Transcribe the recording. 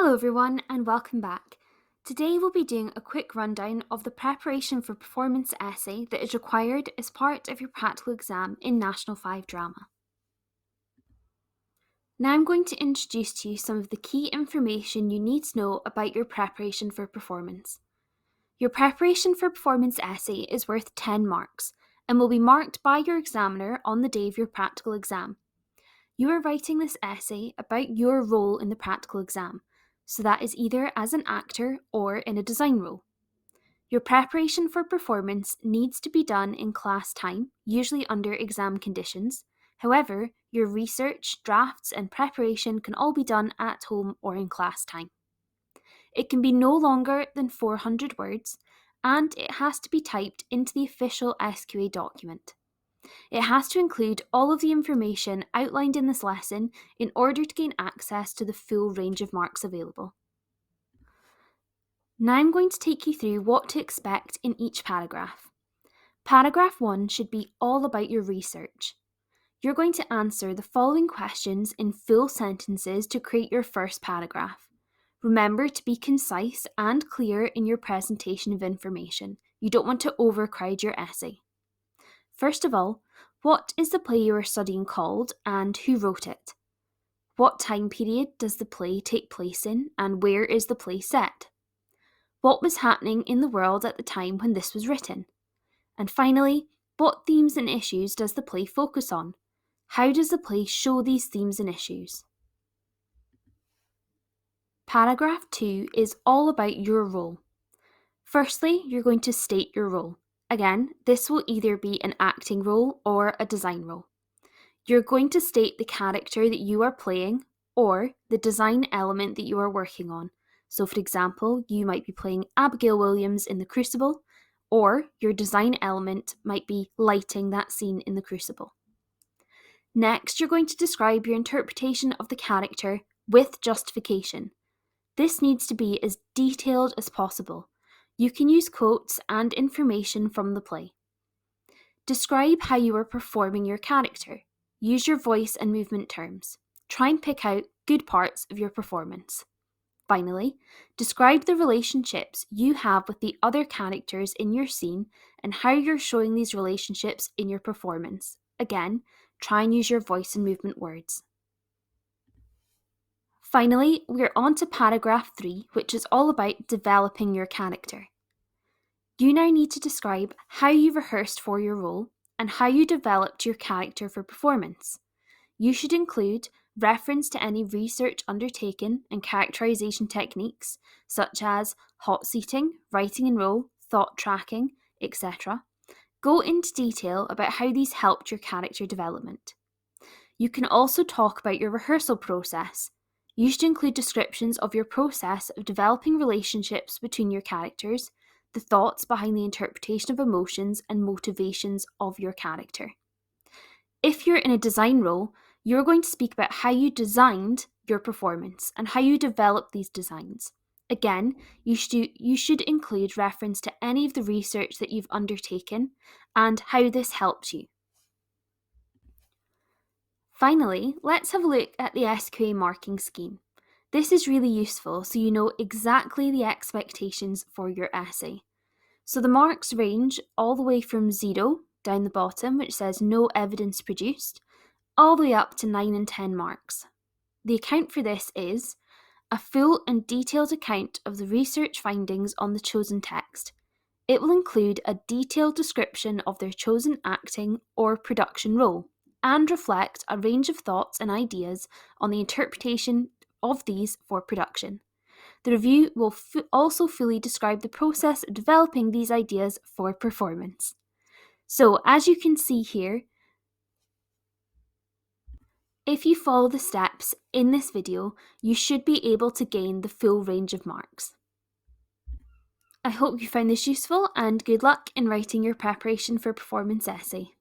Hello everyone and welcome back. Today we'll be doing a quick rundown of the preparation for performance essay that is required as part of your practical exam in National 5 Drama. Now I'm going to introduce to you some of the key information you need to know about your preparation for performance. Your preparation for performance essay is worth 10 marks and will be marked by your examiner on the day of your practical exam. You are writing this essay about your role in the practical exam, so that is either as an actor or in a design role. Your preparation for performance needs to be done in class time, usually under exam conditions. However, your research, drafts, and preparation can all be done at home or in class time. It can be no longer than 400 words, and it has to be typed into the official SQA document. It has to include all of the information outlined in this lesson in order to gain access to the full range of marks available. Now I'm going to take you through what to expect in each paragraph. Paragraph 1 should be all about your research. You're going to answer the following questions in full sentences to create your first paragraph. Remember to be concise and clear in your presentation of information. You don't want to overcrowd your essay. First of all, what is the play you are studying called and who wrote it? What time period does the play take place in and where is the play set? What was happening in the world at the time when this was written? And finally, what themes and issues does the play focus on? How does the play show these themes and issues? Paragraph 2 is all about your role. Firstly, you're going to state your role. Again, this will either be an acting role or a design role. You're going to state the character that you are playing or the design element that you are working on. So for example, you might be playing Abigail Williams in The Crucible, or your design element might be lighting that scene in The Crucible. Next, you're going to describe your interpretation of the character with justification. This needs to be as detailed as possible. You can use quotes and information from the play. Describe how you are performing your character. Use your voice and movement terms. Try and pick out good parts of your performance. Finally, describe the relationships you have with the other characters in your scene and how you're showing these relationships in your performance. Again, try and use your voice and movement words. Finally, we're on to paragraph 3, which is all about developing your character. You now need to describe how you rehearsed for your role and how you developed your character for performance. You should include reference to any research undertaken and characterization techniques, such as hot seating, writing and role, thought tracking, etc. Go into detail about how these helped your character development. You can also talk about your rehearsal process. You should include descriptions of your process of developing relationships between your characters, the thoughts behind the interpretation of emotions and motivations of your character. If you're in a design role, you're going to speak about how you designed your performance and how you developed these designs. Again, you should include reference to any of the research that you've undertaken and how this helped you. Finally, let's have a look at the SQA marking scheme. This is really useful so you know exactly the expectations for your essay. So the marks range all the way from 0 down the bottom, which says no evidence produced, all the way up to 9 and 10 marks. The account for this is a full and detailed account of the research findings on the chosen text. It will include a detailed description of their chosen acting or production role and reflect a range of thoughts and ideas on the interpretation of these for production. The review will also fully describe the process of developing these ideas for performance. So, as you can see here, if you follow the steps in this video, you should be able to gain the full range of marks. I hope you found this useful and good luck in writing your preparation for performance essay.